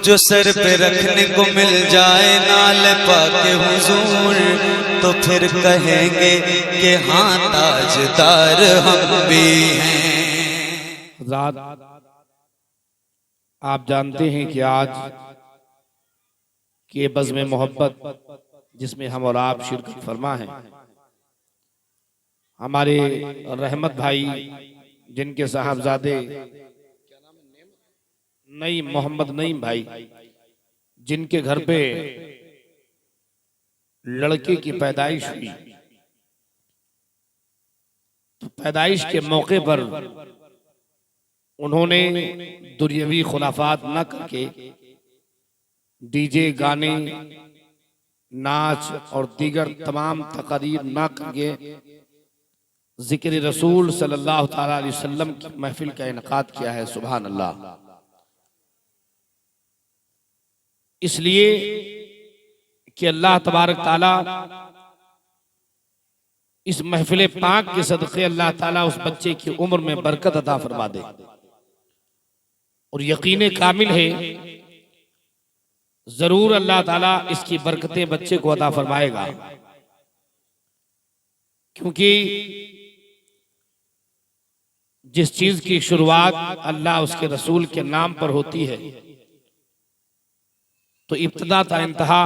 जो सर पे रखने को मिल जाए नाल पाके हुजूर, तो फिर कहेंगे कि हाँ ताजदार हम भी हैं। आप जानते हैं कि आज के बज़्म मोहब्बत जिसमें हम और आप शिरकत फरमा हैं, हमारे रहमत भाई जिनके साहबजादे नईम मोहम्मद नईम भाई, जिनके घर पे लड़के की पैदाइश हुई, तो पैदाइश के मौके पर उन्होंने दुनियावी खुराफात न करके डीजे, गाने, नाच और दीगर तमाम तकारीर न करके जिक्र रसूल सल्लल्लाहु ताला अलैहि वसल्लम की महफिल का इनकाद किया है। सुभान अल्लाह। इसलिए कि अल्लाह तबारक ताला इस महफिल पाक के सदक़े अल्लाह ताला उस बच्चे की उम्र में बरकत अता फरमा दे, और यकीन कामिल है जरूर अल्लाह ताला इसकी बरकतें बच्चे को अता फरमाएगा, क्योंकि जिस चीज की शुरुआत अल्लाह उसके रसूल के नाम पर होती है, तो इब्तिदा ता इंतहा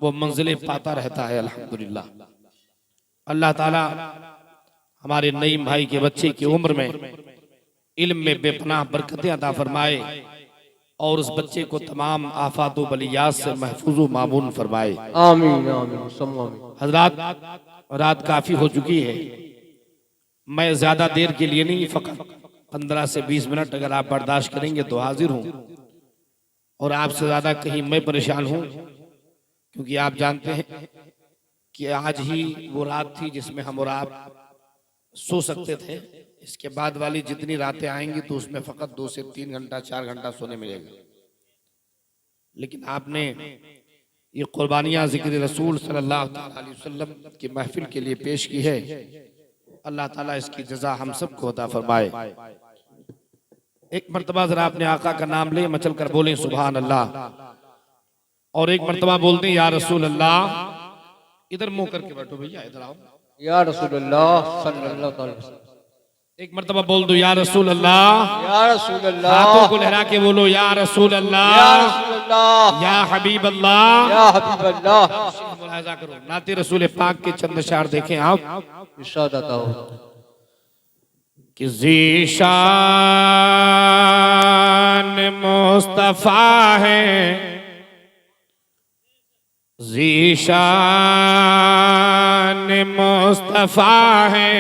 वो मंजिल पाता रहता है। अल्हम्दुलिल्लाह। अल्लाह ताला हमारे नईम भाई के बच्चे की उम्र में इल्म में बेपनाह बरकतें अता फरमाए, और उस बच्चे को तमाम आफात व बलियात से महफूज व मामून फरमाए। आमीन आमीन। हजरात, रात काफी हो चुकी है, मैं ज्यादा देर के लिए नहीं, फकत 15 से 20 मिनट अगर आप बर्दाश्त करेंगे तो हाजिर हूं, और आपसे ज्यादा कहीं मैं परेशान हूं, क्योंकि आप जानते हैं कि आज ही वो रात थी जिसमें हम और आप सो सकते थे। इसके बाद वाली जितनी रातें आएंगी तो उसमें फकत 2 से 3 घंटा 4 घंटा सोने मिलेगा, लेकिन आपने ये कुर्बानियां जिक्र रसूल सल्लल्लाहु अलैहि वसल्लम की महफिल के लिए पेश की है। अल्लाह ताला इसकी जज़ा हम सबको अता फरमाए। एक मर्तबा जरा अपने आका का नाम ले, मचल कर बोलें सुभान अल्लाह, और एक मर्तबा बोलते हैं या रसूल अल्लाह। इधर मुंह करके बैठो भैया, इधर आओ। या रसूल अल्लाह सल्लल्लाहु अलैहि वसल्लम। एक मर्तबा बोल दो या रसूल अल्लाह। या रसूल अल्लाह। हाथों को लहरा के बोलो या रसूल अल्लाह, या रसूल अल्लाह, या हबीब अल्लाह, या हबीब अल्लाह। मुलाहिजा करो, नाते रसूल पाक के चंद अशआर देखें आप। इरशाद आता हो कि ज़ीशान मुस्तफ़ा है, ज़ीशान मुस्तफ़ा है,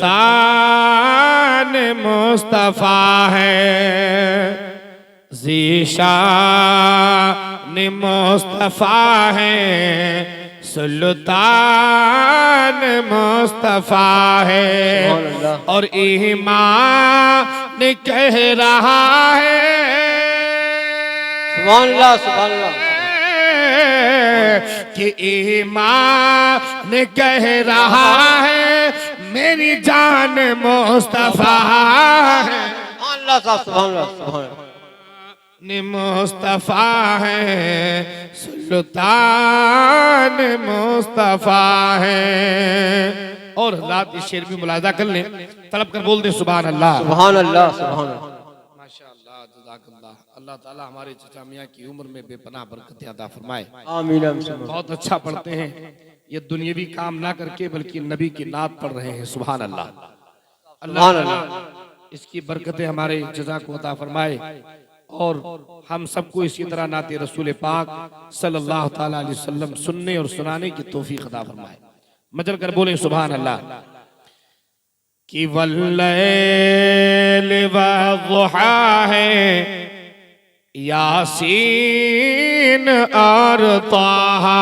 सुल्तान मुस्तफ़ा है, ज़ीशान मुस्तफ़ा है, सुल्तान मुस्तफ़ा है, और ईमान कह रहा है, सुभान अल्लाह सुभान अल्लाह, कि ईमान कह रहा है मेरी जान मुस्तफ़ा है, अल्लाह साहब सुभान अल्लाह सुभान अल्लाह। मुस्तफ़ा है, सुल्तान मुस्तफ़ा है। और रात इस शेर भी मुलाजा कर लें, तलब कर बोल दे सुभान अल्लाह। सुभान अल्लाह सुभान अल्लाह। माशाअल्लाह, जज़ाकल्लाह। अल्लाह ताला हमारे चचा मियां की उम्र में बेपनाह बरकतें अता फरमाए। आमीन आमीन। बहुत अच्छा पढ़ते हैं, ये दुनियावी काम ना करके बल्कि नबी की नात पढ़ रहे हैं। सुभान अल्लाह। सुभान अल्लाह। इसकी बरकतें हमारे जज़ा को अता फरमाए, और हम सबको इसी तरह नाते रसूल पाक सल्लल्लाहु ताला अलैहि वसल्लम सुनने और सुनाने की तौफीक अता फरमाए। मजल कर बोले सुभान अल्लाह। कि वल्लैल वज़ुहा है, यासीन और ताहा,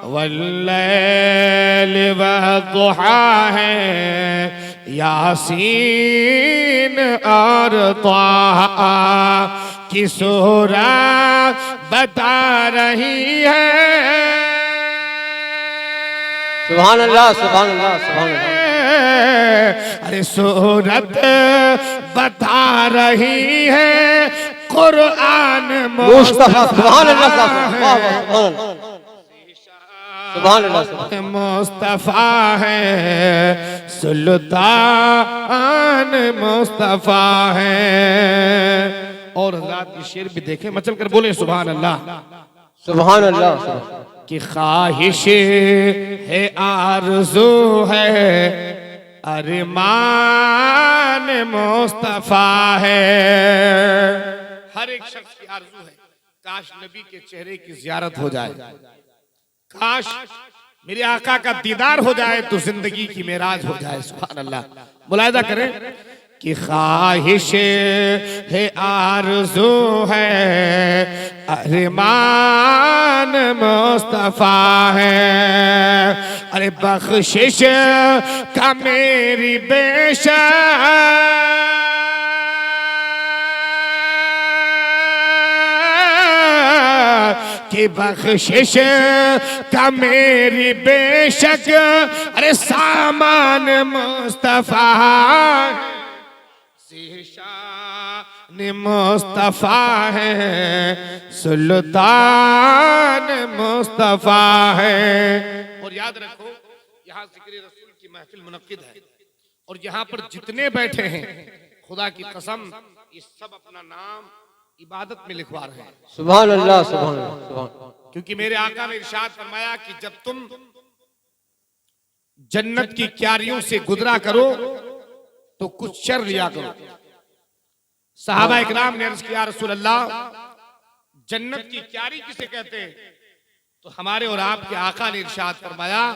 वल्लैल वज़ुहा है, यासीन और ताहा की सूरत बता रही है। सुभान अल्लाह सुभान अल्लाह सुभान अल्लाह। अरे सूरत बता रही है कुरान मुस्तफा सुभान अल्लाह सुभान अल्लाह मुस्तफा है, सुल्तान मुस्तफा है। और हज़रात की शेर भी देखें, मचल कर बोले सुभान अल्लाह। सुभान अल्लाह कि ख्वाहिश है, आरज़ू है, अरमान मुस्तफा है। हर एक शख्स की आरज़ू है, काश नबी के चेहरे की ज़ियारत हो जाए, काश मेरे आका का दीदार हो जाए तो जिंदगी की मेराज हो जाए। सुभान अल्लाह। मुलाहिजा करें कि ख्वाहिश है, आरज़ू है, अरमान मुस्तफा है। अरे बख्शिश का मेरी बेशक कि बख्शिश का मेरी बेशक, अरे सामान मुस्तफा ज़ीशान मुस्तफा है, सुल्तान मुस्तफा है। और याद रखो, यहाँ ज़िक्र रसूल की महफिल मुनक्किद है और यहाँ पर जितने बैठे हैं, खुदा की कसम ये सब अपना नाम इबादत में लिखवा रहे हैं। सुभान अल्लाह सुभान अल्लाह। क्योंकि मेरे आका ने इरशाद फरमाया कि जब तुम जन्नत की क्यारियों से गुजरा करो तो कुछ चर लिया करो। सहाबा इकराम ने अर्ज किया, रसूल अल्लाह जन्नत की क्यारी किसे कहते हैं? तो हमारे और आपके आका ने इरशाद फरमाया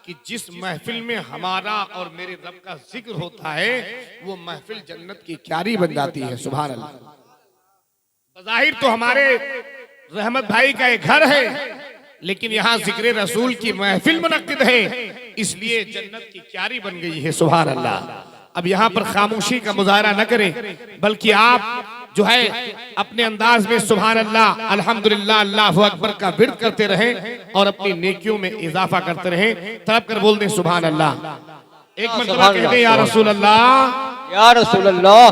कि जिस महफिल में हमारा और मेरे रब का जिक्र होता है वो महफिल जन्नत की क्यारी बन जाती है। सुभान अल्लाह। बज़ाहिर तो हमारे रहमत भाई का एक घर है, लेकिन यहाँ जिक्र रसूल की महफिल मुनक्किद है, इसलिए जन्नत की क्यारी बन गई है। सुभान अल्लाह। अब यहाँ पर खामोशी का मुजाहरा न करें, बल्कि आप जो है अपने अंदाज में सुभान अल्लाह, अल्हम्दुलिल्लाह, अल्लाहु अकबर का विर्द करते रहें और अपनी नेकियों में इजाफा करते रहें। तड़प कर बोल दें सुभान अल्लाह। एक मरतबा कह दें या रसूल अल्लाह, या रसूल अल्लाह।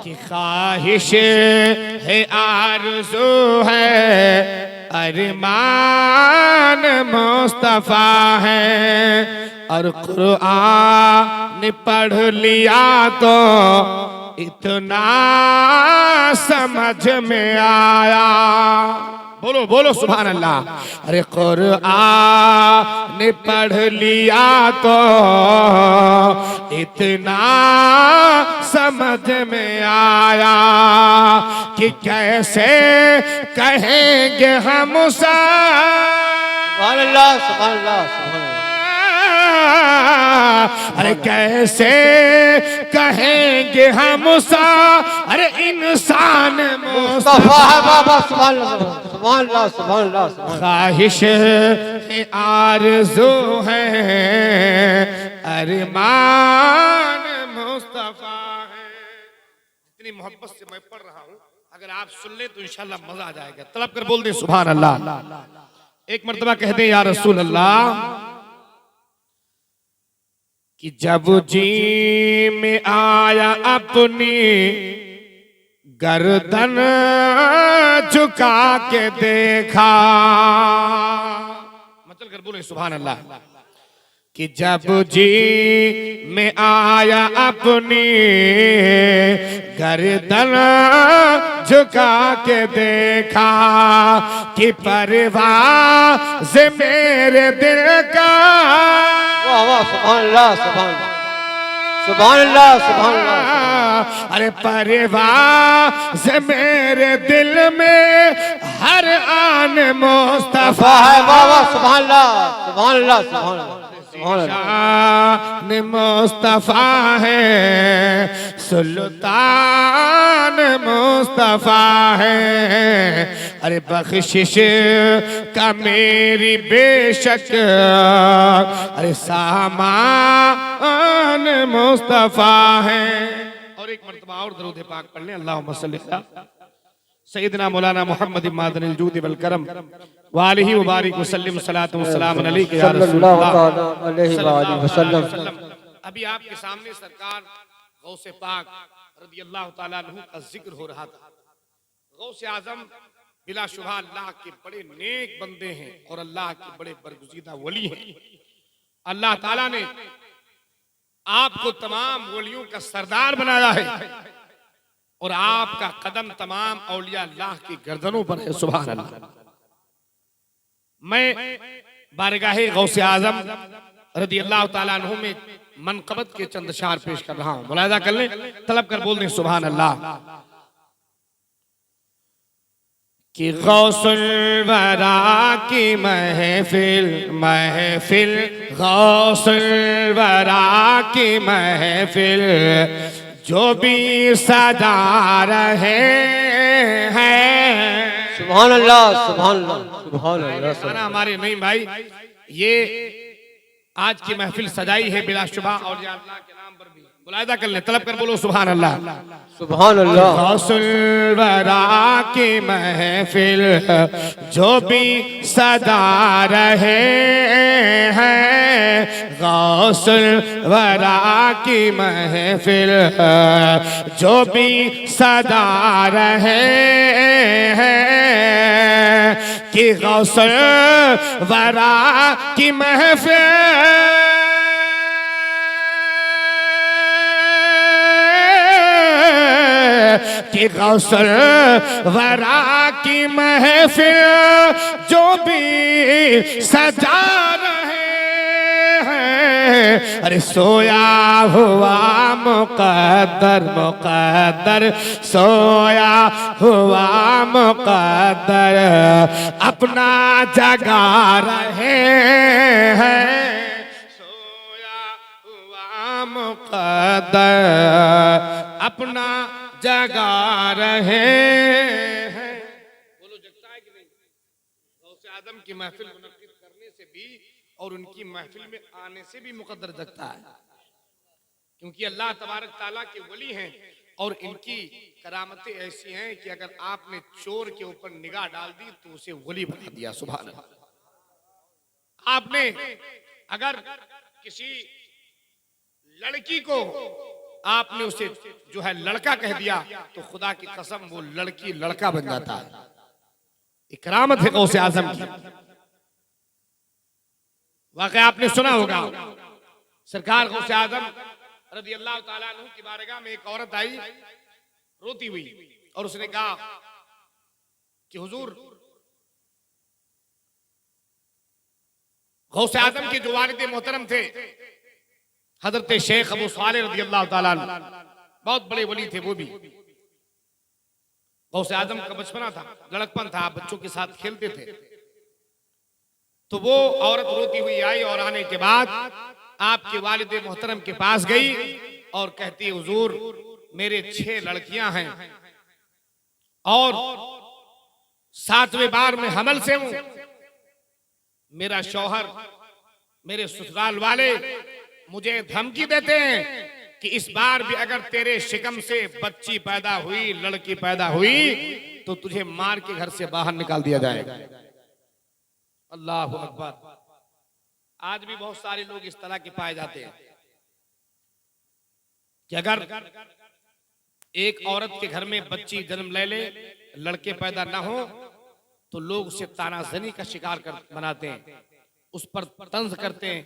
कि ख्वाहिश है, आरज़ू है, अरमान मुस्तफा है। और कुरान पढ़ लिया तो इतना समझ में आया। बोलो बोलो सुभान अल्लाह। अरे कुरान पढ़ लिया तो इतना समझ में आया कि कैसे कहेंगे हम सुभान अल्लाह सुभान अल्लाह सुभान अल्लाह। अरे कैसे कहेंगे हम अरे इंसान मुस्तफा है बाबा। सुभान अल्लाह सुभान अल्लाह सुभान अल्लाह। ख्वाहिश है, आरज़ू है, अरमान मुस्तफा है। इतनी मोहब्बत से मैं पढ़ रहा हूँ, अगर आप सुन ले तो इंशाल्लाह मजा आ जाएगा। तड़प कर बोल दे सुभान अल्लाह। एक मर्तबा कह दे या रसूल अल्लाह। कि जब जी में आया अपनी गर्दन झुका के देखा, मतलब कर बोले सुभान अल्लाह। कि जब जी में आया अपनी गर्दन झुका के देखा कि परवाज़ मेरे दिल का। वाह वाह सुभान अल्लाह सुभान सुभान अल्लाह सुभान अल्लाह। अरे परवाज़ मेरे दिल में हर आन मुस्तफा है। वाह वाह सुभान अल्लाह सुभान अल्लाह सुभान अल्लाह। शान मुस्तफा है, सुल्तान मुस्तफा है। अरे बख्शिश का मेरी बेशक, अरे सामान मुस्तफा है। और एक मर्तबा और दरूद पाक पढ़ लें। अल्लाहुम्मा सल्ली अला सय्यदना मौलाना मुहम्मद मादनिल जूद वल करम व आलिहि व बारिक वसल्लम सलातु व सलाम अलैका या रसूलल्लाह सल्लल्लाहु अलैहि वसल्लम। अभी आपके सामने सरकार गौसे पाक रदियल्लाहु ताला अन्हु का जिक्र हो रहा था। गौसे आजम बिलाशुबहा अल्लाह के बड़े नेक बंदे हैं और अल्लाह के बड़े बरगुज़ीदा वली हैं। अल्लाह ताला ने आपको तमाम वलियों का सरदार बनाया है और आपका कदम तमाम औलिया अल्लाह की गर्दनों पर है। सुभान अल्लाह। मैं बारगाहे गौसे आजम रदी अल्लाह ताला अन्हु में मनकबत के चंद अशार पेश कर रहा हूं। मुलाहिजा कर लें, तलब कर बोल दें सुभान अल्लाह। कि गौसुल वरा की महफिल महफिल, गौसुल वरा की महफिल, जो भी सजा रहे हैं। सुभान अल्लाह, सुभान अल्लाह, सुभान अल्लाह। हमारे नहीं भाई, ये आज की महफिल सजाई है बिलाशुबहा और अल्लाह के नाम पर भी। मुलाहिजा कर ले, तलब कर बोलो सुभान अल्लाह, सुभान अल्लाह। गौसुल वरा की महफिल, जो भी सजा रहे हैं। गौसुल वरा की महफिल, जो भी सजा रहे हैं। कि गौसुल वरा की महफिल, कि गौसुल वरा की महफिल, जो भी सजा रहे हैं। अरे सोया हुआ मुकद्दर मुकद्दर, सोया हुआ मुकद्दर, अपना जगा रहे हैं। सोया हुआ मुकद्दर, अपना जगा रहे हैं। बोलो जगता है कि नहीं? गौसे आदम की महफिल मुनक्किद करने से भी और उनकी महफिल में आने से भी मुकद्दर जगता है, क्योंकि अल्लाह तबारक ताला के वली हैं और इनकी करामतें ऐसी हैं कि अगर आपने चोर के ऊपर निगाह डाल दी तो उसे वली बना दिया। सुभान अल्लाह। आपने अगर किसी लड़की को आपने उसे जो है लड़का कह दिया तो खुदा की कसम वो लड़की लड़का बन जाता है। इकरामत है गौसे आजम की। वाकई आपने सुना होगा, सरकार गौसे आजम रज़ी अल्लाह ताला अन्हु की बारगाह में एक औरत आई रोती हुई और उसने कहा कि हुजूर, गौसे आजम के जो वालिद मोहतरम थे हजरत शेख अबू सालेह रज़ी अल्लाह ताला अन्हु, बहुत बड़े वली थे वो भी। गौसे आजम का बचपना था, लड़कपन था, बच्चों के साथ खेलते थे। तो वो औरत रोती हुई आई और आने के बाद आपके वालिद मोहतरम के पास गई और कहती, हुजूर मेरे 6 लड़कियां हैं और 7वें बार में हमल से हूं। मेरा शौहर, मेरे ससुराल वाले मुझे धमकी देते हैं कि इस बार भी अगर तेरे शिकम से बच्ची पैदा हुई, लड़की पैदा हुई, तो तुझे मार के घर से बाहर निकाल दिया जाएगा। अल्लाह अकबर। आज भी बहुत सारे लोग इस तरह के पाए जाते हैं कि अगर एक औरत के घर में बच्ची जन्म ले ले, लड़के पैदा ना हो, तो लोग उसे तानाजनी का शिकार बनाते हैं, उस पर तंज करते हैं,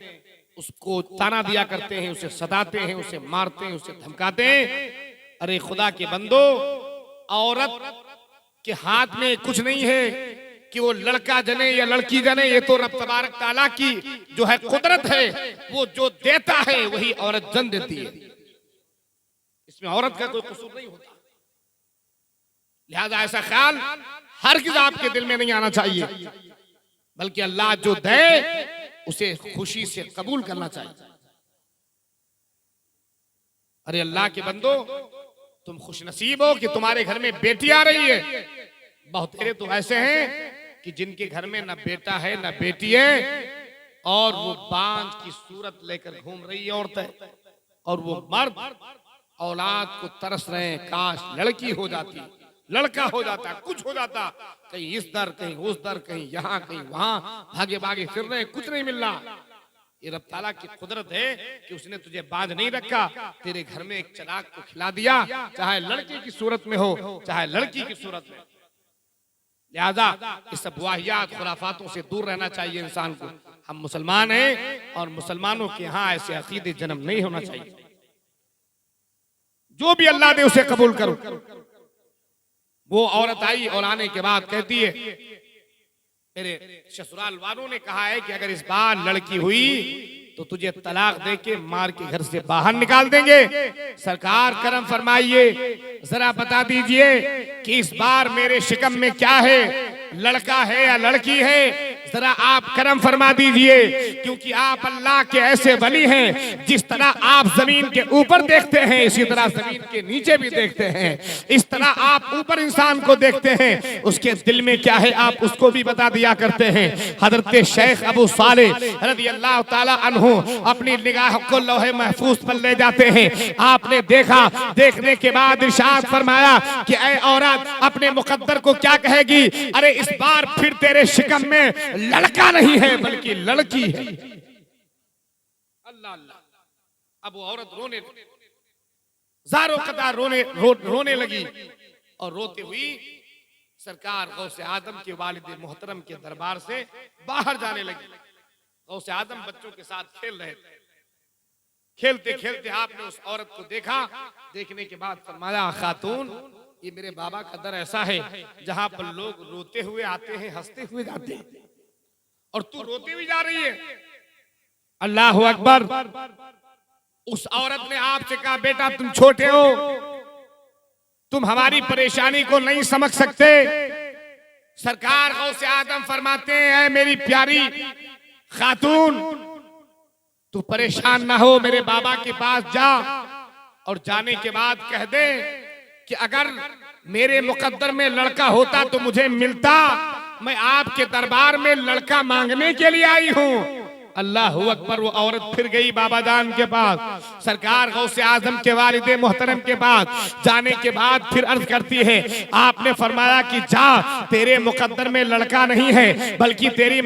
उसको ताना दिया करते हैं, उसे सताते हैं, उसे मारते हैं, उसे धमकाते हैं। अरे खुदा के बंदो, औरत के हाथ में कुछ नहीं है कि वो लड़का जने या लड़की जने, ये तो रब तबारक ताला की जो है कुदरत है। वो जो देता है वही औरत जन देती है, इसमें औरत का कोई कसूर नहीं होता। लिहाजा ऐसा ख्याल हरगिज़ आपके दिल में नहीं आना चाहिए, बल्कि अल्लाह जो दे उसे खुशी से कबूल करना चाहिए। अरे अल्लाह के बंदो, तुम खुश नसीब हो कि तुम्हारे घर में बेटी आ रही है। बहुत तेरे तो ऐसे हैं कि जिनके घर में न बेटा है न बेटी है और वो बांझ की सूरत लेकर घूम रही है औरतें, और वो मर्द औलाद को तरस रहे हैं, काश लड़की हो जाती, लड़का हो जाता, कुछ हो जाता, कहीं इस दर कहीं उस दर, कहीं यहाँ कहीं वहां, भागे भागे फिर रहे, कुछ नहीं मिल रहा। ये रब ताला की कुदरत है कि उसने तुझे बांझ नहीं रखा, तेरे घर में एक चिराग को खिला दिया, चाहे लड़के की सूरत में हो चाहे लड़की की सूरत में। लिहाजा इस सब वाहियात खुराफातों से दूर रहना चाहिए इंसान को। हम मुसलमान हैं और मुसलमानों के यहाँ ऐसे अकीदे जन्म नहीं होना चाहिए। जो भी अल्लाह दे उसे कबूल करो। वो औरत आई और आने के बाद कहती है, मेरे ससुराल वालों ने कहा है कि अगर इस बार लड़की हुई तो तुझे तलाक देके मार के घर से बाहर निकाल देंगे। सरकार करम फरमाइए, जरा बता दीजिए कि इस बार मेरे शिकम में क्या है, लड़का है या लड़की है? जरा आप करम फरमा दीजिए, क्योंकि आप अल्लाह के ऐसे वली हैं, जिस तरह आप जमीन के ऊपर देखते हैं इसी तरह जमीन के नीचे भी देखते हैं। इस तरह आप ऊपर इंसान को देखते हैं, उसके दिल में क्या है आप उसको भी बता दिया करते हैं। हजरत शेख अबू सालेह रज़ियल्लाहु ताला अन्हु अपनी निगाह को लौहे महफूज पर ले जाते हैं। आपने देखा, देखने के बाद इरशाद फरमाया कि ऐ औरत अपने मुकद्दर को क्या कहेगी? अरे इस बार फिर तेरे शिकम में लड़का नहीं है बल्कि लड़की है। अल्लाह अल्लाह। अब वो औरत रोने ज़ारो कतार रोने लगी और रोते हुई सरकार गौसे आदम के वालिद मोहतरम के दरबार से बाहर जाने लगी। गौसे आदम बच्चों के साथ खेल रहे थे। खेलते खेलते आपने उस औरत को देखा। देखने के बाद फरमाया, खातून ये मेरे बाबा का दर ऐसा है जहां पर लोग रोते हुए आते हैं, हंसते हुए जाते हैं, और तू रोती हुई जा रही है। अल्लाह अकबर। उस औरत ने आपसे कहा, बेटा तुम छोटे हो, तुम हमारी परेशानी को नहीं समझ सकते। सरकार गौसे आदम फरमाते हैं, मेरी प्यारी खातून तू परेशान ना हो, मेरे बाबा के पास जा और जाने के बाद कह दे कि अगर मेरे मुकद्दर में लड़का होता तो मुझे मिलता। मैं आपके दरबार में लड़का मांगने के लिए आई हूँ। अल्लाह अकबर। वो औरत फिर गई बाबा जान के पास, सरकार गौसे आजम के वालिदे मोहतरम के पास। जाने के बाद फिर अर्ज करती है, आपने फरमाया कि जा, तेरे मुकद्दर में लड़का नहीं है बल्कि तेरे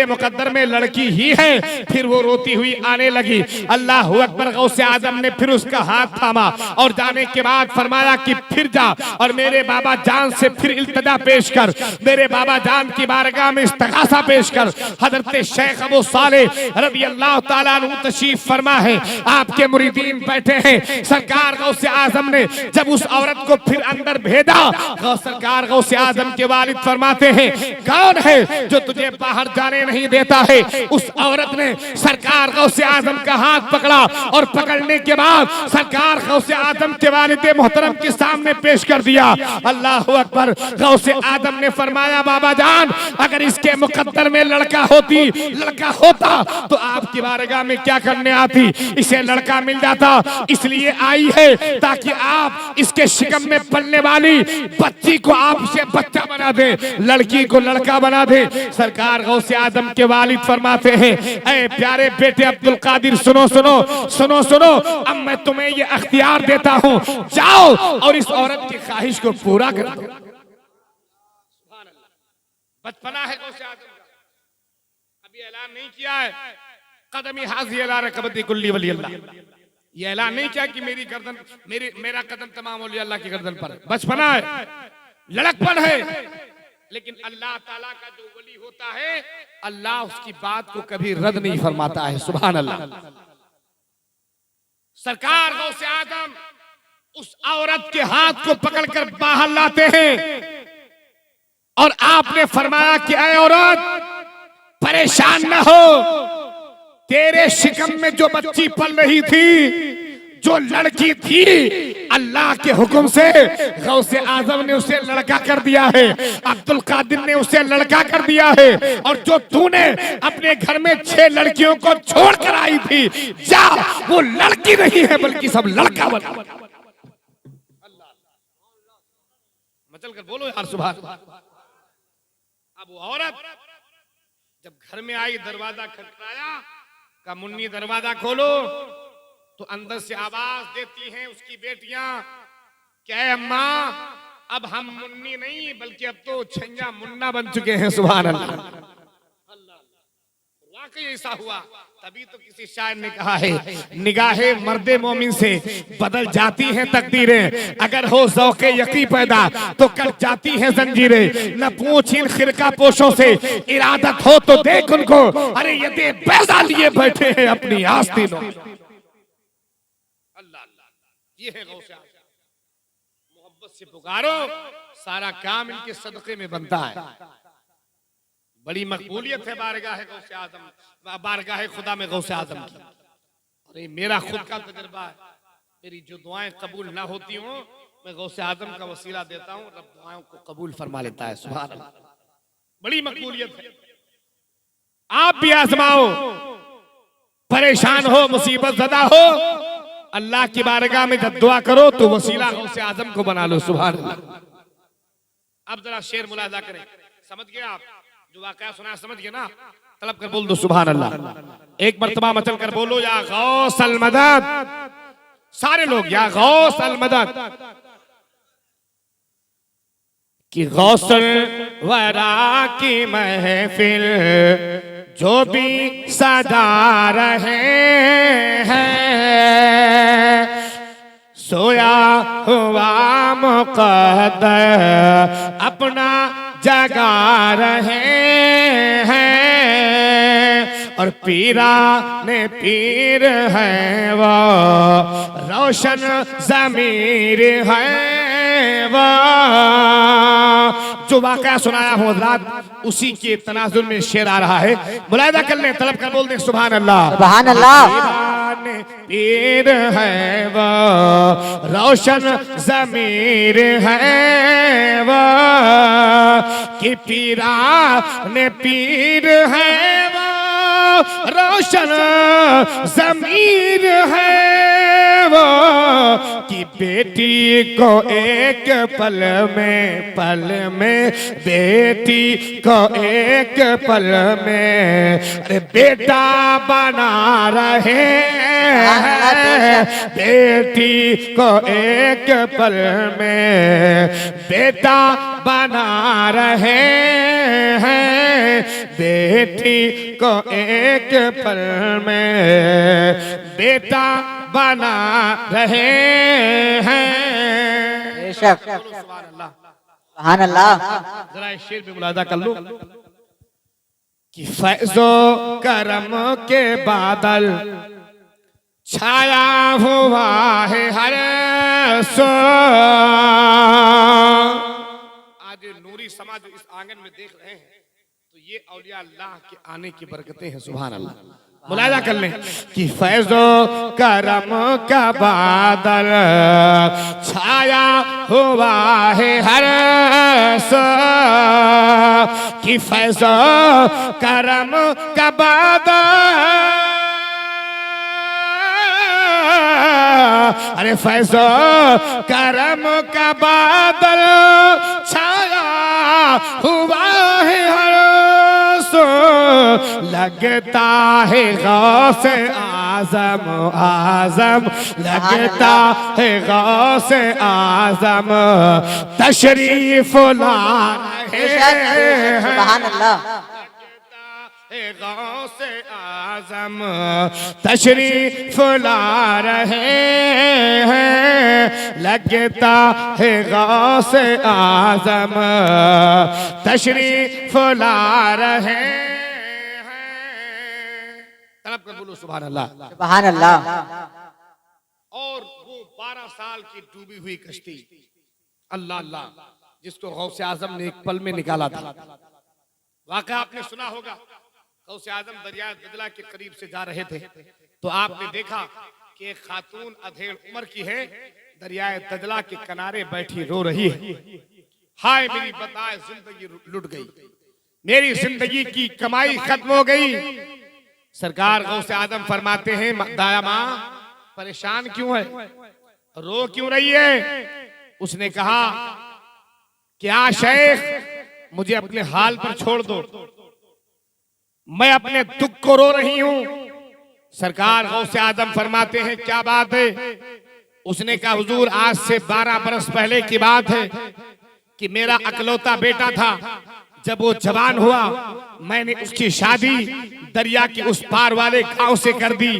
मुकद्दर में लड़की ही है। फिर वो रोती हुई आने लगी। अल्लाह अकबर। गौसे आजम ने फिर उसका हाथ थामा और जाने के बाद फरमाया कि फिर जा और मेरे बाबा जान से फिर इल्तिजा पेश कर, मेरे बाबा जान की बारगाह में इस्तिगासा पेश कर। हजरत शेख अबू सालेह रज़ियल्लाहु ताला अन्हु तशरीफ फरमा है, आपके मुरीदीन बैठे हैं। सरकार गौसे आजम ने जब उस औरत को फिर अंदर भेजा, सरकार गौसे आजम के वालिद फरमाते हैं, कौन है जो तुझे बाहर जाने नहीं देता है? उस औरत ने सरकार गौसे आजम का हाथ पकड़ा और पकड़ने के बाद सरकार गौसे आजम के वालिद मोहतरम के सामने पेश कर दिया। अल्लाह अकबर। गौसे आजम ने फरमाया, बाबा जान अगर इसके मुकद्दर में लड़का होता तो आपकी बारगाह में क्या करने आती? इसे लड़का मिल जाता, इसलिए आई है ताकि आप इसके शिकम में पलने वाली बच्ची को आप उसे बच्चा बना दे, लड़की को लड़का बना दे। सरकार गौसे आजम के वालिद फरमाते हैं, ऐ प्यारे बेटे अब्दुल कादिर, सुनो सुनो सुनो सुनो, अब मैं तुम्हें ये अख्तियार देता हूँ, जाओ और इस औरत की ख्वाहिश को पूरा कर दो। बचपना है गौसे आजम का, अभी ऐलान नहीं किया है, कदमी हाज़ी अला रकबती कुल्ली वली अल्लाह। ये ऐलान नहीं किया कि मेरा कदम तमाम औलिया अल्लाह की गर्दन पर है। बचपना है, लड़कपन है, लेकिन अल्लाह ताला का जो वली होता है, अल्लाह उसकी बात को कभी रद्द नहीं फरमाता है। सुभान अल्लाह। सरकार गौसे आदम उस औरत के हाथ को पकड़कर बाहर लाते हैं और आपने फरमाया कि ऐ औरत परेशान न हो, तेरे शिकम में जो बच्ची पल रही थी, जो लड़की थी, अल्लाह के हुक्म से गौसे आजम ने उसे लड़का कर दिया है, अब्दुल कादिर ने उसे लड़का कर दिया है। और जो तूने अपने घर में 6 लड़कियों को छोड़ कर आई थी, जा, वो लड़की नहीं है बल्कि सब लड़का बना। मचल कर बोलो यार सुभान। अब वो औरत जब घर में आई, दरवाजा खटखटाया, का मुन्नी दरवाजा खोलो, तो अंदर से आवाज देती हैं उसकी बेटियां, क्या है अम्मा, अब हम मुन्नी नहीं बल्कि अब तो छैया मुन्ना बन चुके हैं। सुभान अल्लाह। वाकई ऐसा हुआ। तभी तो किसी शायर ने कहा है, निगाहे मर्दे मोमिन से बदल जाती हैं तकदीरें, अगर हो ज़ौक़े यकी पैदा तो कट जाती हैं जंजीरें। न पूछ इन खिरका पोशों से इरादत हो तो देख उनको, अरे ये दे पैसा लिए बैठे हैं अपनी आस्तीनों। अल्लाह अल्लाह, ये है गौसे आज़म। मोहब्बत से पुकारो, सारा काम इनके सदक़े में बनता है। बड़ी मकबूलियत है बारगाह गौसे आज़म, बारगाह खुदा में गौसे आज़म की। और ये मेरा खुद का तजुर्बा है, मेरी जो दुआएं कबूल ना होती हों, मैं गौसे आज़म का वसीला देता हूँ, रब दुआओं को कबूल फरमा लेता है। सुभान अल्लाह, बड़ी मकबूलियत है। आप भी आजमाओ, परेशान हो, मुसीबत ज़दा हो, अल्लाह की बारगाह में जब दुआ करो तो वसीला गौसे आज़म को बना लो। सुभान अल्लाह। अब जरा शेर मुलाजा करें, समझ गए आप? जो वाकया सुना समझ गए ना? तलब कर बोल दो सुभान अल्लाह। एक मर्तबा मचल कर बोलो, या गौस अल मदद। सारे लोग या गौस अल मदद। कि गौसल वरा की महफिल जो भी सजा रहे हैं, सोया हुआ मुक़द्दर अपना जगा रहे हैं। और पीरा ने पीर है वो, रोशन ज़मीर है वो। जो वाक़या सुनाया हूँ हज़रात, उसी के तनाजुर में शेर आ रहा है। मुलाहिदा कर लें, तलब कर बोल दें सुभान अल्लाह। सुभान अल्लाह। पीर है वो, रोशन ज़मीर है वो। कि पीरा ने पीर है वो, रोशन ज़मीर है वो। कि बेटी को एक पल में बेटी को एक पल में, अरे बेटा बना रहे हैं। बेटी को एक पल में बेटा बना रहे हैं। बेटी को एक पल में बेटा बना रहे हैं। बेशक। सुभान अल्लाह। जरा इस शेर पे मुलादा कर लो कि फैज़ो करम के बादल छाया हुआ है हर सो। आज नूरी समाज इस आंगन में देख रहे हैं, तो ये औलिया अल्लाह के आने की बरकतें हैं। सुभान अल्लाह। मुलाहिदा कर लें कि फैज़ो करम का बादल छाया हुआ है हर सो। कि फैज़ो करम का बादल, अरे फैज़ो करम का बादल छाया हुआ है हर सो। लगता है गौस आज़म आज़म, लगता है गौस आज़म तशरीफ ला रहे हैं। सुभान अल्लाह। गौस आज़म तशरीफ ला रहे हैं। लगता है गौस आज़म तशरीफ ला रहे हैं। तलब कर बोलो सुभान अल्लाह। सुभान अल्लाह। और वो 12 साल की डूबी हुई कश्ती, अल्लाह अल्लाह, जिसको गौस आज़म ने एक पल में निकाला था। वाक़या आपने सुना होगा, गौसे आज़म दरिया दजला के करीब से जा रहे थे, तो आपने देखा कि एक खातून अधेड़ उम्र की है, दरिया दजला के किनारे बैठी रो रही है। हाय मेरी बताए जिंदगी लुट गई, मेरी जिंदगी की कमाई खत्म हो गई। सरकार गौसे आज़म फरमाते हैं, दाया माँ परेशान क्यों है, रो क्यों रही है? उसने कहा, क्या शेख मुझे अपने हाल पर छोड़ दो, मैं अपने दुख को रो रही हूं। सरकार गौसे आज़म फरमाते हैं, क्या बात है? उसने कहा, हुजूर आज से 12 बरस पहले की बात है कि मेरा अकलौता बेटा था, जब वो जवान हुआ मैंने उसकी शादी दरिया के उस पार वाले गांव से कर दी।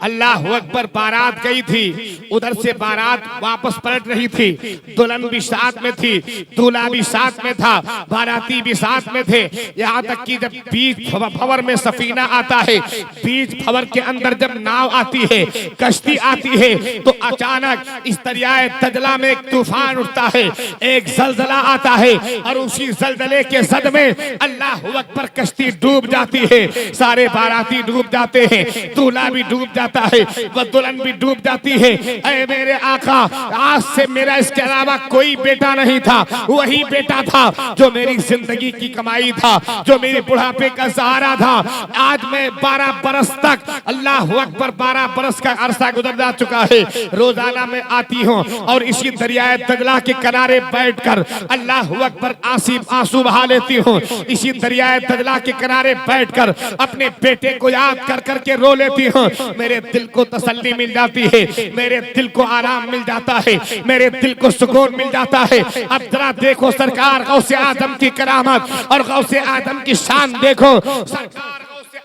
अल्लाह अकबर। बारात गई थी, उधर से बारात वापस पलट रही थी। दुल्हन भी साथ में थी, दूल्हा भी साथ में था, बाराती भी साथ में थे। यहाँ तक कि जब बीच भंवर में सफीना आता है, बीच भंवर के अंदर जब नाव आती है, कश्ती आती है, तो अचानक इस दरियाए दजला में एक तूफान उठता है, एक जलजला आता है और उसी जलजले के सद में अल्लाह अकबर कश्ती डूब जाती है। सारे बाराती डूब जाते हैं, दूल्हा भी डूब जाता है, वह दुल्हन भी डूब जाती है। ऐ मेरे आका, आज से मेरा इसके अलावा कोई बेटा नहीं था, वही बेटा था जो मेरी जिंदगी की कमाई था, जो मेरे बुढ़ापे का सहारा था। आज मैं 12 बरस तक, अल्लाह अकबर, 12 बरस का अरसा गुजर जा चुका है। रोजाना मैं आती हूँ और इसी दरियाए दजला के किनारे बैठकर अल्लाह अकबर आंसू बहा लेती हूँ। इसी दरियाए दजला के किनारे बैठकर अपने बेटे को याद कर करके रो लेती हूँ। मेरे दिल को तसल्ली मिल जाती है, मेरे दिल को आराम मिल जाता है, मेरे दिल को सुकून मिल जाता है। अब जरा देखो सरकार गौसे आदम की करामत और गौसे आदम की शान देखो। सरकार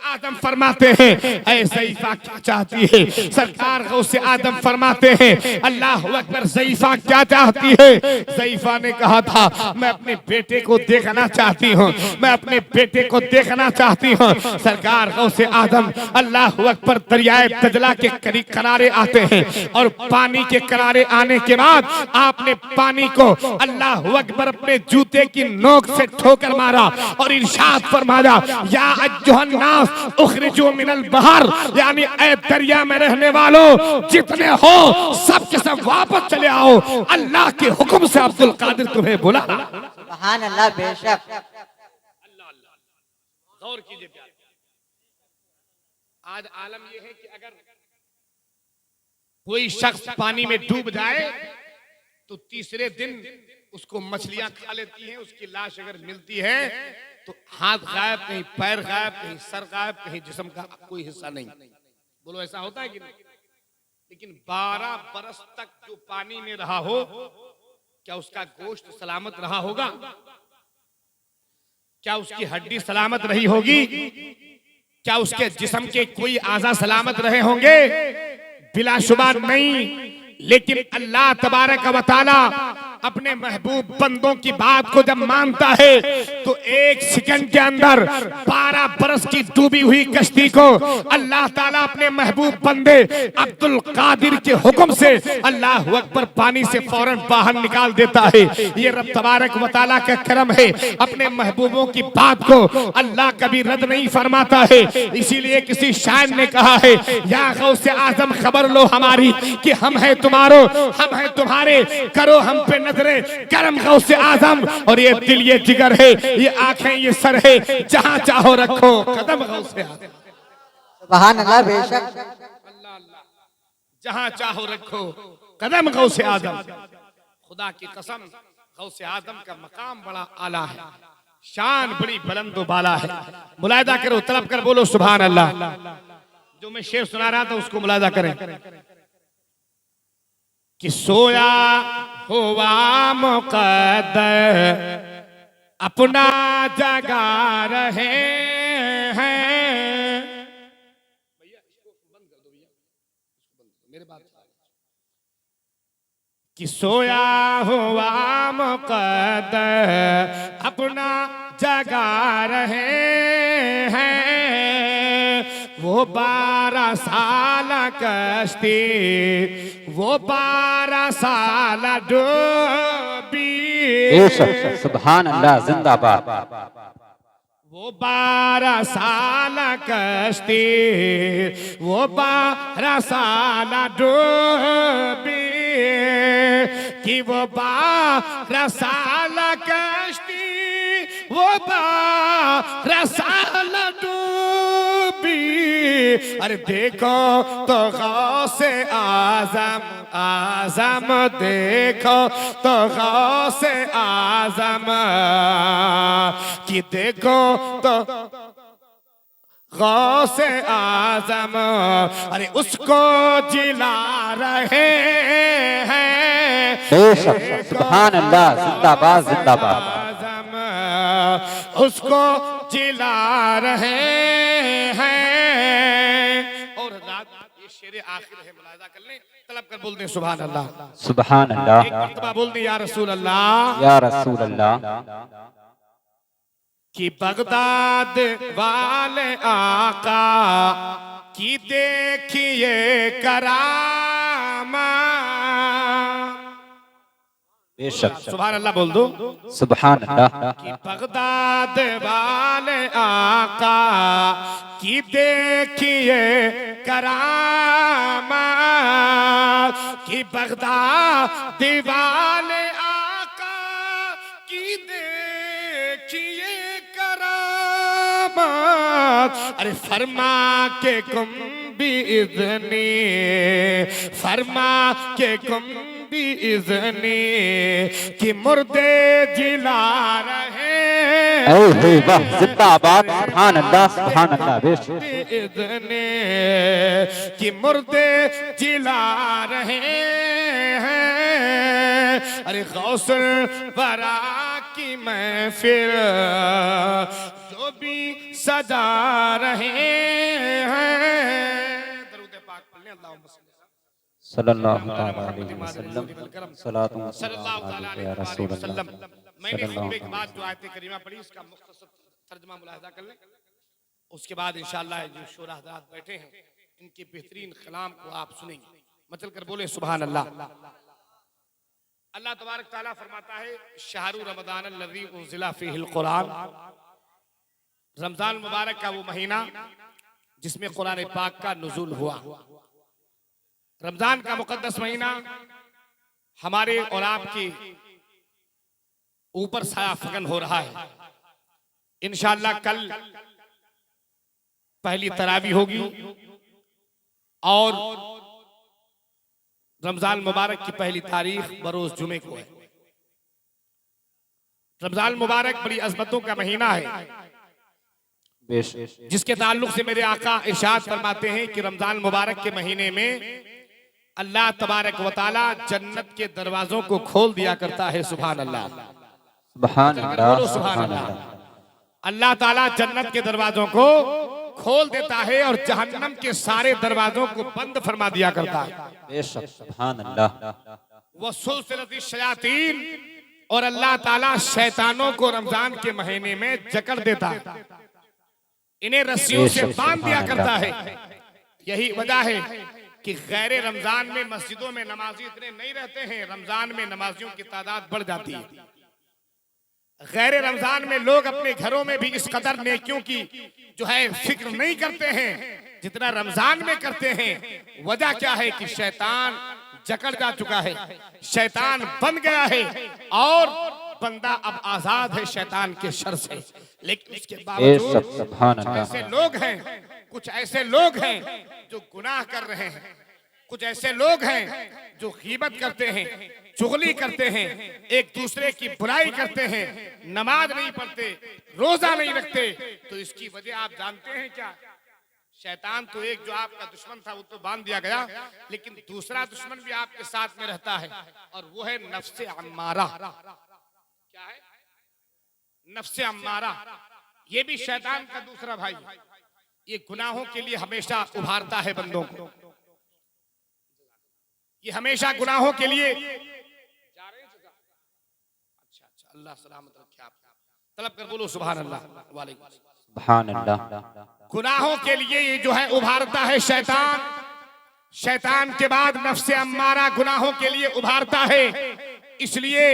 आदम फरमाते हैं, ऐ ज़ईफ़ा क्या चाहती है? सरकार गौसे आदम फरमाते हैं, अल्लाह अकबर, ज़ईफ़ा क्या चाहती है? ज़ईफ़ा ने कहा था, मैं अपने बेटे को देखना चाहती हूँ, मैं अपने बेटे को देखना चाहती हूँ। सरकार गौसे आदम अल्लाह अकबर दरियाए दजला के किनारे आते हैं और पानी के किनारे आने के बाद आपने पानी को अल्लाह अकबर अपने जूते की नोक से ठोकर मारा और इरशाद फरमाया, या अय्युहन नास उखरिजू मिनल बहर, यानी ऐ दरिया में रहने वालों जितने हो सब के सब वापस चले आओ। अल्लाह के हुक्म से अब्दुल कादिर तुम्हें बुला। सुभान अल्लाह। बेशक अल्लाह अल्लाह। गौर कीजिए प्यारे, आज आलम यह है कि अगर कोई शख्स पानी में डूब जाए तो तीसरे दिन उसको मछलियां खा लेती हैं, उसकी लाश अगर मिलती है तो हाथ गायब, कहीं पैर गायब, कहीं सर गायब, कहीं जिस्म का कोई हिस्सा नहीं। बोलो ऐसा होता है कि नहीं? लेकिन 12 बरस तक जो पानी में रहा हो, क्या उसका गोश्त सलामत रहा होगा? क्या उसकी हड्डी सलामत रही होगी? क्या उसके जिस्म के कोई आज़ा सलामत रहे होंगे? बिलाशुबा नहीं। लेकिन अल्लाह तबारक व तआला अपने महबूब बंदों की बात को जब मानता है तो एक सेकंड के अंदर 12 बरस की डूबी हुई कश्ती को अल्लाह ताला अपने महबूब बंदे अब्दुल कादिर के हुक्म से अल्लाह अकबर पानी से फौरन बाहर निकाल देता है। ये रब तबारक व तआला का करम है। अपने महबूबों की बात को अल्लाह कभी रद्द नहीं फरमाता है। इसीलिए किसी शायर ने कहा है, या गौसे आजम खबर लो हमारी कि हम हैं तुम्हारो, हम हैं तुम्हारे, करो हम पे नजरे करम गौसे आजम। और ये दिल, ये जिगर है, ये आंखें, ये सर है, जहां चाहो रखो कदम गौसे आजम। सुभान अल्लाह। बेशक अल्लाह अल्लाह। जहां चाहो रखो कदम गौसे आजम। खुदा की कसम, गौसे आजम का मकाम बड़ा आला है, शान बड़ी बुलंद बाला है। मुलाहिदा करो, तलब कर बोलो सुभान अल्लाह। जो मैं शेर सुना रहा था उसको मुलाहिदा करें कि सोया हुआ मुक़द्दर अपना जगा रहे हैं। भैया इसको बंद कर दो, भैया इसको बंद करो, मेरे बात कि सोया हुआ मुक़द्दर अपना जगा रहे हैं। वो 12 साल कश्ती, वो 12 साल डूबी। सुभान अल्लाह, जिंदाबाद। वो 12 साल कश्ती, वो 12 साल डूबी, कि वो 12 साल कश्ती, वो 12 साल डूबी। अरे देखो तो गौसे आजम, आजम देखो तो गौसे आजम, कि देखो तो गौसे आजम, अरे उसको जिला रहे हैं। सुभान अल्लाह, जिंदाबाद जिंदाबाद। उसको जिला रहे हैं। और रात ये शेर आखिर है, मुलाहिजा कर लें, तलब कर बोल दें सुभान अल्लाह। सुभान अल्लाह, एक मर्तबा बोल दें या रसूल अल्लाह। या रसूल अल्लाह। कि बगदाद वाले आका की देखिए करामा। बेशक, सुभान अल्लाह बोल दो। सुभान अल्लाह। कि बगदाद वाले आका की देखिए करामा। कि बगदाद वाले आका की देखिए करामा। अरे फरमा के कुम भी इज़नी, फरमा के कुम भी इज़नी कि मुर्दे जिला रहे। वाह, जिंदाबाद, सुभान अल्लाह, सुभान अल्लाह। बेशक, इज़नी कि मुर्दे जिला रहे हैं। अरे गौसुल वरा की महफिल जो भी सजा रहे हैं। दरूद पाक पढ़ने अल्लाहुम्मा सल्लल्लाहु अलैहि वसल्लम, सलातु व सल्लल्लाहु सलाम अलैहि या रसूल वसल्लम। अल्लाह। मैंने खुतबे के बाद जो आयत करीमा पढ़ी उसका मुख्तसर तर्जुमा मुलाहिजा कर लें। उसके बाद इंशाअल्लाह जो शोरा हज़रात बैठे हैं इनके बेहतरीन कलाम को आप सुनेंगे। मचल कर बोले सुभान अल्लाह। अल्लाह तबारक ताला फरमाता है शहरु रमज़ान अल्लज़ी उन्ज़िला फ़ीहिल कुरान। रमजान मुबारक का वो महीना जिसमें कुरान पाक का नुज़ूल हुआ। रमजान का मुकद्दस महीना हमारे और आपके ऊपर साया फगन हो रहा है। इंशाअल्लाह कल पहली तरावी होगी और रमजान मुबारक की पहली तारीख बरोज जुमे को है। रमजान मुबारक बड़ी अज़मतों का महीना है बेशक, जिसके ताल्लुक से मेरे आका इरशाद फरमाते हैं कि रमजान मुबारक के महीने में अल्लाह तबारक व तआला जन्नत के दरवाजों को खोल दिया करता है। सुभान अल्लाह, सुभान अल्लाह, बोलो सुभान सुभान अल्लाह। अल्लाह। अल्लाह ताला जन्नत के दरवाजों को खोल देता है और जहन्नम के सारे दरवाजों को बंद फरमा दिया करता है। बेशक, सुभान अल्लाह। वो सुलसिलती शयातीन, और अल्लाह ताला शैतानों को रमजान के महीने में जकड़ देता है, इन्हें रस्सियों से बांध दिया करता है। यही वजह है कि गैर रमजान में मस्जिदों में नमाजी इतने नहीं रहते हैं, रमजान में नमाजियों की तादाद बढ़ जाती है। गैर रमजान में लोग अपने घरों में भी इस कदर नेकियों की जो है फिक्र नहीं करते हैं जितना रमजान में करते हैं। वजह क्या है कि शैतान जकड़ जा चुका है, शैतान बन गया है और बंदा अब आजाद है शैतान के शर से। लेकिन इसके बावजूद सुभान अल्लाह। ऐसे लोग हैं, कुछ ऐसे लोग हैं जो गुनाह कर रहे हैं, कुछ ऐसे लोग हैं जो गीबत करते हैं, चुगली करते हैं, एक दूसरे की बुराई करते हैं, नमाज नहीं पढ़ते, रोजा नहीं रखते। तो इसकी वजह आप जानते हैं क्या? शैतान तो एक जो आपका दुश्मन था वो तो बांध दिया गया, लेकिन दूसरा दुश्मन भी आपके साथ में रहता है और वो है नफ्से अम्मारा। क्या है? नफ्से अम्मारा। ये भी शैतान का दूसरा भाई। ये गुनाहों के लिए हमेशा उभारता है बंदों को। ये हमेशा गुनाहों के लिए जा रहे हैं। अच्छा, अल्लाह सलामत रखे आप। तलब कर बोलो सुभान अल्लाह। वालेकुम सुभान अल्लाह। गुनाहों के लिए ये जो है उभारता है शैतान। शैतान के बाद नफ्से अम्मारा गुनाहों के लिए उभारता है। इसलिए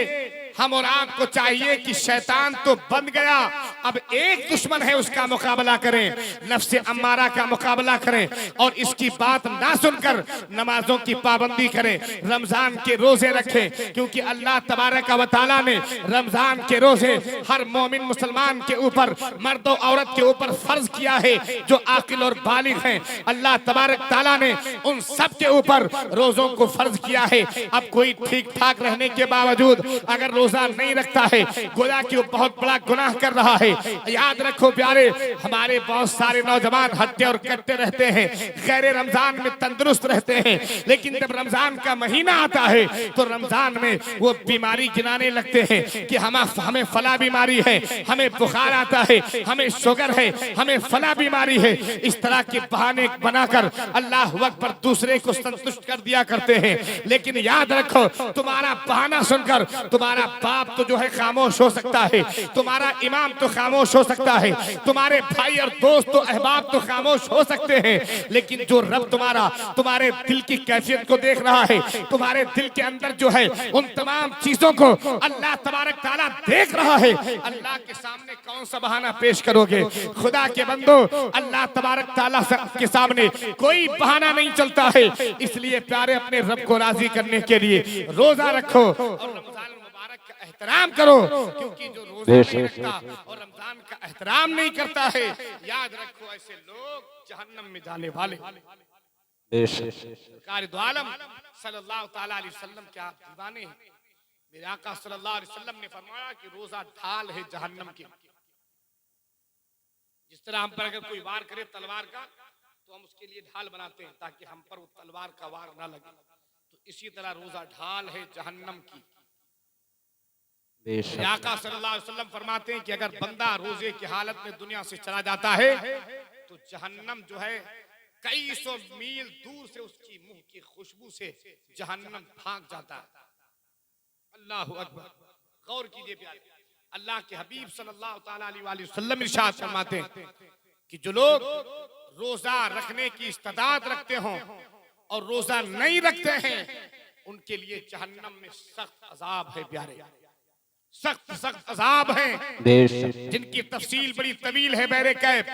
हम और आपको चाहिए कि शैतान तो बन गया, अब एक दुश्मन है उसका मुकाबला करें, नफ्से अम्मारा का मुकाबला करें और इसकी बात ना सुनकर नमाजों की पाबंदी करें, रमजान के रोजे रखें। क्योंकि अल्लाह तबारक व तआला ने रमजान के रोजे हर मोमिन मुसलमान के ऊपर, मर्द और औरत के ऊपर फर्ज किया है जो आकिल और बालिग हैं। अल्लाह तबारक तआला ने उन सब के ऊपर रोजों को फर्ज किया है। अब कोई ठीक ठाक रहने के बावजूद अगर रोजा नहीं रखता है गोया कि वो बहुत बड़ा गुनाह कर रहा है। याद रखो प्यारे, हमारे बहुत सारे नौजवान हत्या और करते रहते हैं, गैर रमजान में तंदुरुस्त रहते हैं, लेकिन जब रमजान का महीना आता है तो रमजान में वो बीमारी गिनाने लगते हैं कि हमें फला बीमारी है, हमें बुखार आता है, हमें शुगर है, हमें फला बीमारी है। इस तरह के बहाने बनाकर अल्लाह अकबर दूसरे को संतुष्ट कर दिया करते हैं। लेकिन याद रखो, तुम्हारा बहाना सुनकर तुम्हारा बाप तो जो है खामोश हो सकता है, तुम्हारा इमाम तो खामोश हो सकता है, तुम्हारे भाई और दोस्त तो अहबाब तो खामोश हो सकते हैं, लेकिन जो रब तुम्हारे दिल की कैफियत को देख रहा है, तुम्हारे दिल के अंदर जो है उन तमाम चीजों को अल्लाह तबारक ताला देख रहा है। अल्लाह के सामने कौन सा बहाना पेश करोगे? खुदा के बंदो, अल्लाह तबारक ताला के सामने कोई बहाना नहीं चलता है। इसलिए प्यारे, अपने रब को राजी करने के लिए रोजा रखो और रमजान मुबारक का एहतराम करो, क्योंकि जो रोजा नहीं रखता और रमजान का एहतराम नहीं करता है, याद रखो ऐसे लोग जहन्नम में जाने वाले। सरकार दो आलम सल्लल्लाहु ताला अलैहि वसल्लम क्या दीवाने हैं। मेरे आका सल्लल्लाहु अलैहि वसल्लम ने फरमाया कि रोजा ढाल है जहन्नम की। जिस तरह हम पर अगर कोई वार करे तलवार का तो हम उसके लिए ढाल बनाते हैं ताकि हम पर वो तलवार का वार ना लगे, तो इसी तरह रोजा ढाल है जहन्नम की। आका सल्लल्लाहु अलैहि वसल्लम फरमाते हैं कि अगर बंदा रोजे की हालत में दुनिया से चला जाता है तो जहन्नम जो है कई सौ मील दूर से उसकी मुंह की खुशबू से जहन्नम भाग जाता है। अल्लाह अकबर। गौर कीजिए प्यारे, अल्लाह के हबीब सल्लल्लाहु ताला अलैहि वसल्लम इरशाद फरमाते हैं कि जो लोग रोजा रखने की इस्तिताअत रखते हों और रोजा नहीं रखते हैं, उनके लिए जहन्नम में सख्त अजाब है प्यारे, सख्त अजाब हैं, जिनकी तफसील बड़ी तवील है। बहरे कैफ,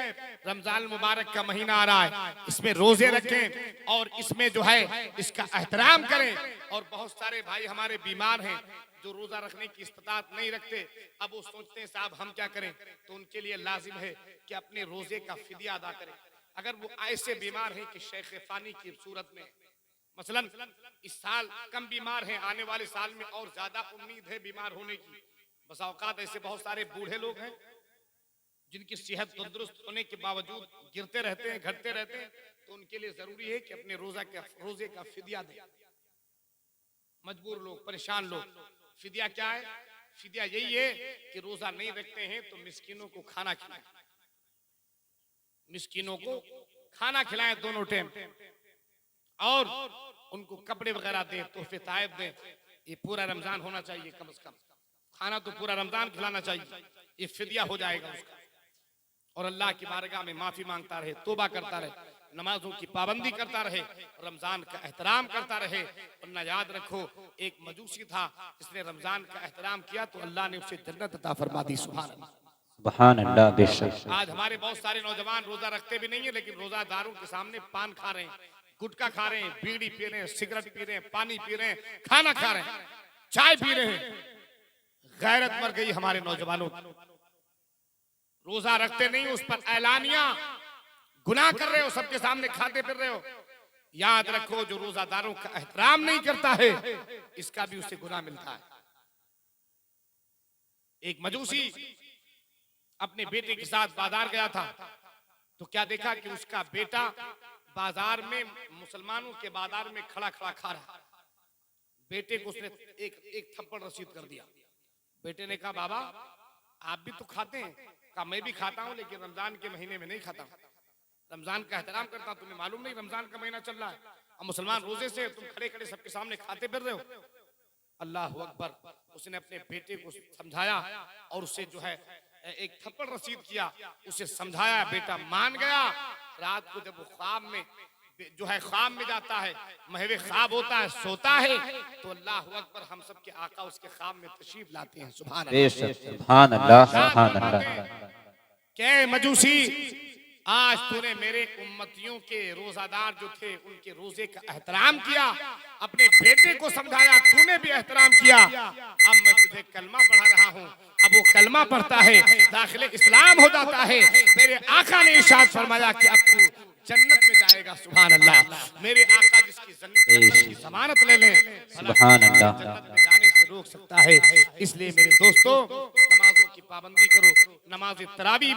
रमजान मुबारक का महीना आ रहा है, इसमें रोजे रखें और इसमें जो है इसका एहतराम करें। और बहुत सारे भाई हमारे बीमार हैं जो रोजा रखने की इस्तिताअत नहीं रखते। अब वो सोचते हैं साहब हम क्या करें, तो उनके लिए लाजिम है कि अपने रोजे का फिदिया अदा करें। अगर वो ऐसे बीमार हैं कि शेख फानी की सूरत में, मसलन इस साल कम बीमार हैं, आने वाले साल में और ज्यादा उम्मीद है बीमार होने की। बस औकात ऐसे बहुत सारे बूढ़े लोग हैं जिनकी सेहत तंदुरुस्त होने के बावजूद गिरते रहते हैं, घटते रहते हैं, तो उनके लिए जरूरी है कि अपने रोजे का फिदिया दें। मजबूर लोग, परेशान लोग, फिदिया क्या है? फिदिया यही है कि रोजा नहीं रखते हैं तो मिस्कीनों को खाना खिलाएं, मिस्कीनों को खाना खिलाएं दोनों टाइम, और उनको कपड़े वगैरह दें, तोहफे तायब दें। ये पूरा रमजान होना चाहिए, कम से कम खाना तो पूरा रमजान खिलाना चाहिए। ये फिदिया हो जाएगा उसका। और अल्लाह की बारगाह में माफी मांगता रहे, तौबा करता रहे, नमाजों की पाबंदी करता रहे, रमजान का एहतराम करता रहे। वरना याद रखो, एक मजूसी था जिसने रमजान का एहतराम किया तो अल्लाह ने उसे जन्नत अता फरमा दी। सुभान अल्लाह, सुभान अल्लाह। बेशक आज हमारे बहुत सारे नौजवान रोजा रखते भी नहीं है, लेकिन रोजादारों के सामने पान खा रहे हैं, गुटखा खा रहे हैं, बीड़ी पी रहे हैं, सिगरेट पी रहे हैं, पानी पी रहे हैं, खाना खा रहे हैं, चाय पी रहे हैं। गैरत मर गई हमारे नौजवानों की। रोजा रखते नहीं, उस पर ऐलानिया गुनाह कर रहे हो, सबके सामने खाते फिर रहे हो। याद रखो, जो रोजादारों का एहतराम नहीं करता है इसका भी उसे गुनाह मिलता है। एक मजूसी अपने बेटे के साथ बाजार गया था तो क्या देखा कि उसका बेटा बाजार में, मुसलमानों के बाजार में खड़ा खड़ा खा रहा। बेटे को उसने एक थप्पड़ रसीद कर दिया। बेटे ने कहा बाबा आप भी तो खाते हैं? कहा मैं भी खाता हूं, लेकिन रमजान के महीने में नहीं खाता हूं, रमजान का एहतराम करता हूं। तुम्हें मालूम नहीं रमजान का महीना चल रहा है और मुसलमान रोजे से तुम खड़े खड़े सबके सामने खाते फिर रहे हो। अल्लाह अकबर। उसने अपने बेटे को समझाया और उससे जो है एक थप्पड़ रसीद किया, उसे समझाया, बेटा मान गया। रात को जब वो ख्वाब में जो है ख्वाब में जाता है, महवे ख्वाब होता है, सोता है, तो अल्लाह अकबर, हम सब के आका उसके ख्वाब में तशरीफ लाते हैं। सुभान अल्लाह, सुभान अल्लाह, सुभान अल्लाह। क्या मजूसी, आज तूने मेरे उम्मतियों के रोजादार जो थे उनके रोजे का एहतराम किया, अपने बेटे को समझाया, तूने भी एहतराम किया। अब मैं तुझे कलमा पढ़ा रहा हूँ, अब वो कलमा पढ़ता है, दाखिले इस्लाम हो जाता है। मेरे आका ने इरशाद फरमाया कि अब तू जन्नत में जाएगा। सुभान अल्लाह। मेरे आका जिसकी जन्नत की जमानत ले लें, सुभान अल्लाह, जन्नत में जाने से रोक सकता है। इसलिए मेरे दोस्तों, नमाजों की पाबंदी करो, नमाज तरावी भी